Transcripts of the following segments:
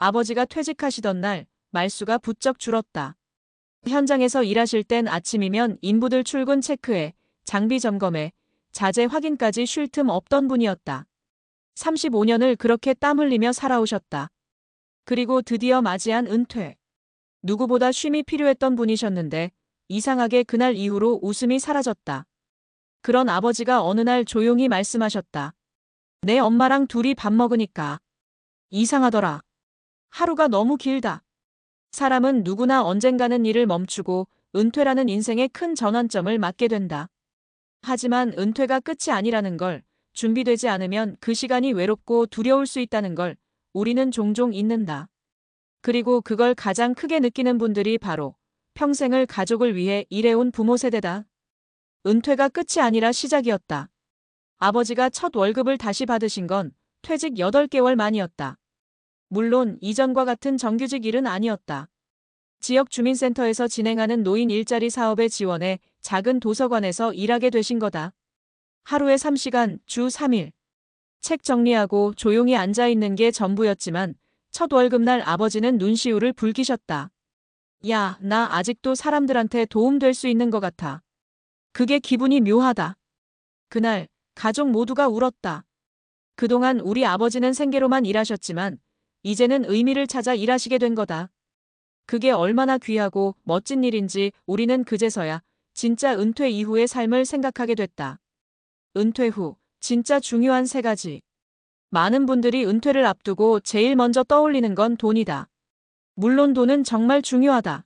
아버지가 퇴직하시던 날 말수가 부쩍 줄었다. 현장에서 일하실 땐 아침이면 인부들 출근 체크에, 장비 점검에, 자재 확인까지 쉴 틈 없던 분이었다. 35년을 그렇게 땀 흘리며 살아오셨다. 그리고 드디어 맞이한 은퇴. 누구보다 쉼이 필요했던 분이셨는데 이상하게 그날 이후로 웃음이 사라졌다. 그런 아버지가 어느 날 조용히 말씀하셨다. 내 엄마랑 둘이 밥 먹으니까 이상하더라. 하루가 너무 길다. 사람은 누구나 언젠가는 일을 멈추고 은퇴라는 인생의 큰 전환점을 맞게 된다. 하지만 은퇴가 끝이 아니라는 걸, 준비되지 않으면 그 시간이 외롭고 두려울 수 있다는 걸 우리는 종종 잊는다. 그리고 그걸 가장 크게 느끼는 분들이 바로 평생을 가족을 위해 일해온 부모 세대다. 은퇴가 끝이 아니라 시작이었다. 아버지가 첫 월급을 다시 받으신 건 퇴직 8개월 만이었다. 물론 이전과 같은 정규직 일은 아니었다. 지역 주민센터에서 진행하는 노인 일자리 사업에 지원해 작은 도서관에서 일하게 되신 거다. 하루에 3시간, 주 3일. 책 정리하고 조용히 앉아있는 게 전부였지만 첫 월급날 아버지는 눈시울을 붉히셨다. 야, 나 아직도 사람들한테 도움될 수 있는 것 같아. 그게 기분이 묘하다. 그날 가족 모두가 울었다. 그동안 우리 아버지는 생계로만 일하셨지만 이제는 의미를 찾아 일하시게 된 거다. 그게 얼마나 귀하고 멋진 일인지 우리는 그제서야 진짜 은퇴 이후의 삶을 생각하게 됐다. 은퇴 후 진짜 중요한 3가지. 많은 분들이 은퇴를 앞두고 제일 먼저 떠올리는 건 돈이다. 물론 돈은 정말 중요하다.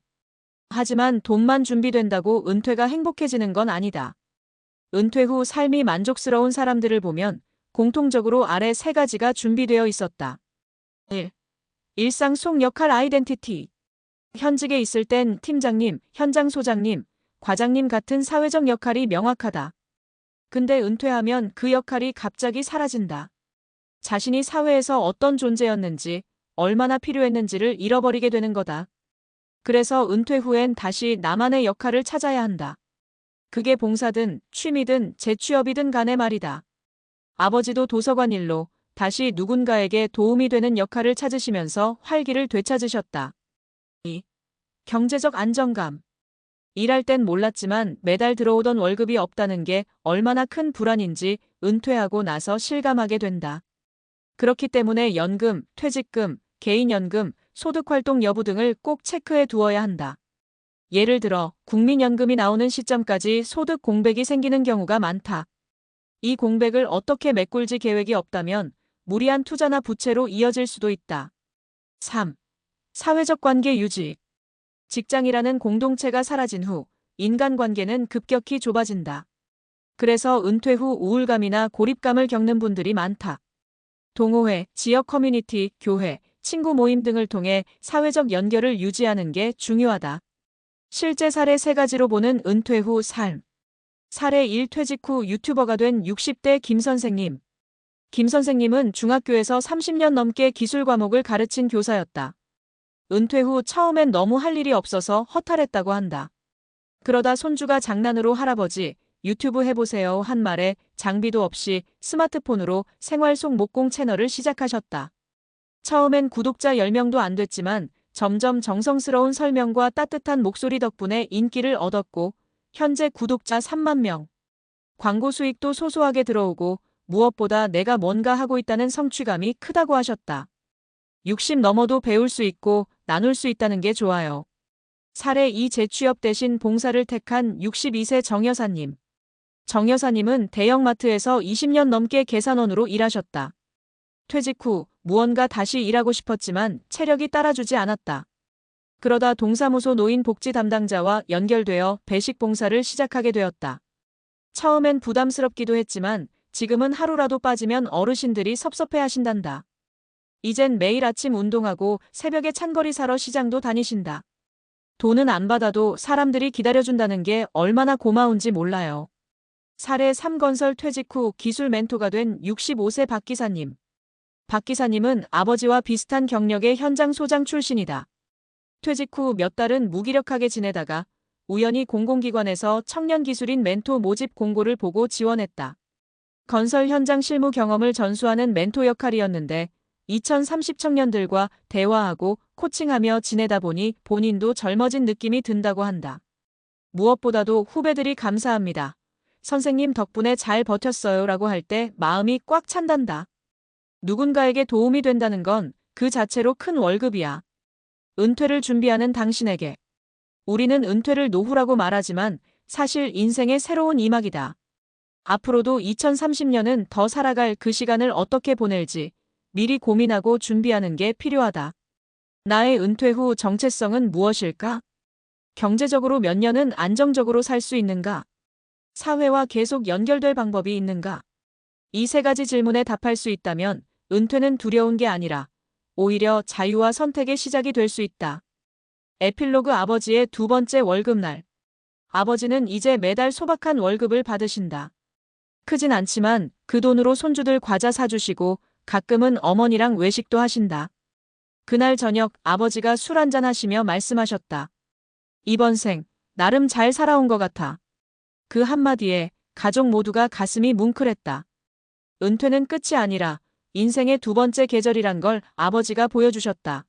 하지만 돈만 준비된다고 은퇴가 행복해지는 건 아니다. 은퇴 후 삶이 만족스러운 사람들을 보면 공통적으로 아래 3가지가 준비되어 있었다. 1. 일상 속 역할 아이덴티티. 현직에 있을 땐 팀장님, 현장 소장님, 과장님 같은 사회적 역할이 명확하다. 근데 은퇴하면 그 역할이 갑자기 사라진다. 자신이 사회에서 어떤 존재였는지, 얼마나 필요했는지를 잃어버리게 되는 거다. 그래서 은퇴 후엔 다시 나만의 역할을 찾아야 한다. 그게 봉사든 취미든 재취업이든 간에 말이다. 아버지도 도서관 일로 다시 누군가에게 도움이 되는 역할을 찾으시면서 활기를 되찾으셨다. 2. 경제적 안정감. 일할 땐 몰랐지만 매달 들어오던 월급이 없다는 게 얼마나 큰 불안인지 은퇴하고 나서 실감하게 된다. 그렇기 때문에 연금, 퇴직금, 개인연금, 소득활동 여부 등을 꼭 체크해 두어야 한다. 예를 들어 국민연금이 나오는 시점까지 소득 공백이 생기는 경우가 많다. 이 공백을 어떻게 메꿀지 계획이 없다면 무리한 투자나 부채로 이어질 수도 있다. 3. 사회적 관계 유지. 직장이라는 공동체가 사라진 후 인간관계는 급격히 좁아진다. 그래서 은퇴 후 우울감이나 고립감을 겪는 분들이 많다. 동호회, 지역 커뮤니티, 교회, 친구 모임 등을 통해 사회적 연결을 유지하는 게 중요하다. 실제 사례 3가지로 보는 은퇴 후 삶. 사례 1. 퇴직 후 유튜버가 된 60대 김 선생님. 김 선생님은 중학교에서 30년 넘게 기술 과목을 가르친 교사였다. 은퇴 후 처음엔 너무 할 일이 없어서 허탈했다고 한다. 그러다 손주가 장난으로 할아버지, 유튜브 해보세요 한 말에 장비도 없이 스마트폰으로 생활 속 목공 채널을 시작하셨다. 처음엔 구독자 10명도 안 됐지만 점점 정성스러운 설명과 따뜻한 목소리 덕분에 인기를 얻었고 현재 구독자 3만 명. 광고 수익도 소소하게 들어오고 무엇보다 내가 뭔가 하고 있다는 성취감이 크다고 하셨다. 60 넘어도 배울 수 있고 나눌 수 있다는 게 좋아요. 사례 2. 재취업 대신 봉사를 택한 62세 정 여사님. 정 여사님은 대형마트에서 20년 넘게 계산원으로 일하셨다. 퇴직 후 무언가 다시 일하고 싶었지만 체력이 따라주지 않았다. 그러다 동사무소 노인 복지 담당자와 연결되어 배식 봉사를 시작하게 되었다. 처음엔 부담스럽기도 했지만 지금은 하루라도 빠지면 어르신들이 섭섭해 하신단다. 이젠 매일 아침 운동하고 새벽에 찬거리 사러 시장도 다니신다. 돈은 안 받아도 사람들이 기다려준다는 게 얼마나 고마운지 몰라요. 사례 3. 건설 퇴직 후 기술 멘토가 된 65세 박 기사님. 박 기사님은 아버지와 비슷한 경력의 현장 소장 출신이다. 퇴직 후 몇 달은 무기력하게 지내다가 우연히 공공기관에서 청년기술인 멘토 모집 공고를 보고 지원했다. 건설 현장 실무 경험을 전수하는 멘토 역할이었는데 2030 청년들과 대화하고 코칭하며 지내다 보니 본인도 젊어진 느낌이 든다고 한다. 무엇보다도 후배들이 감사합니다. 선생님 덕분에 잘 버텼어요 라고 할 때 마음이 꽉 찬단다. 누군가에게 도움이 된다는 건 그 자체로 큰 월급이야. 은퇴를 준비하는 당신에게. 우리는 은퇴를 노후라고 말하지만 사실 인생의 새로운 이막이다. 앞으로도 2030년은 더 살아갈 그 시간을 어떻게 보낼지 미리 고민하고 준비하는 게 필요하다. 나의 은퇴 후 정체성은 무엇일까? 경제적으로 몇 년은 안정적으로 살 수 있는가? 사회와 계속 연결될 방법이 있는가? 이 세 가지 질문에 답할 수 있다면 은퇴는 두려운 게 아니라 오히려 자유와 선택의 시작이 될 수 있다. 에필로그 아버지의 두 번째 월급날. 아버지는 이제 매달 소박한 월급을 받으신다. 크진 않지만 그 돈으로 손주들 과자 사주시고 가끔은 어머니랑 외식도 하신다. 그날 저녁 아버지가 술 한잔 하시며 말씀하셨다. 이번 생, 나름 잘 살아온 것 같아. 그 한마디에 가족 모두가 가슴이 뭉클했다. 은퇴는 끝이 아니라 인생의 두 번째 계절이란 걸 아버지가 보여주셨다.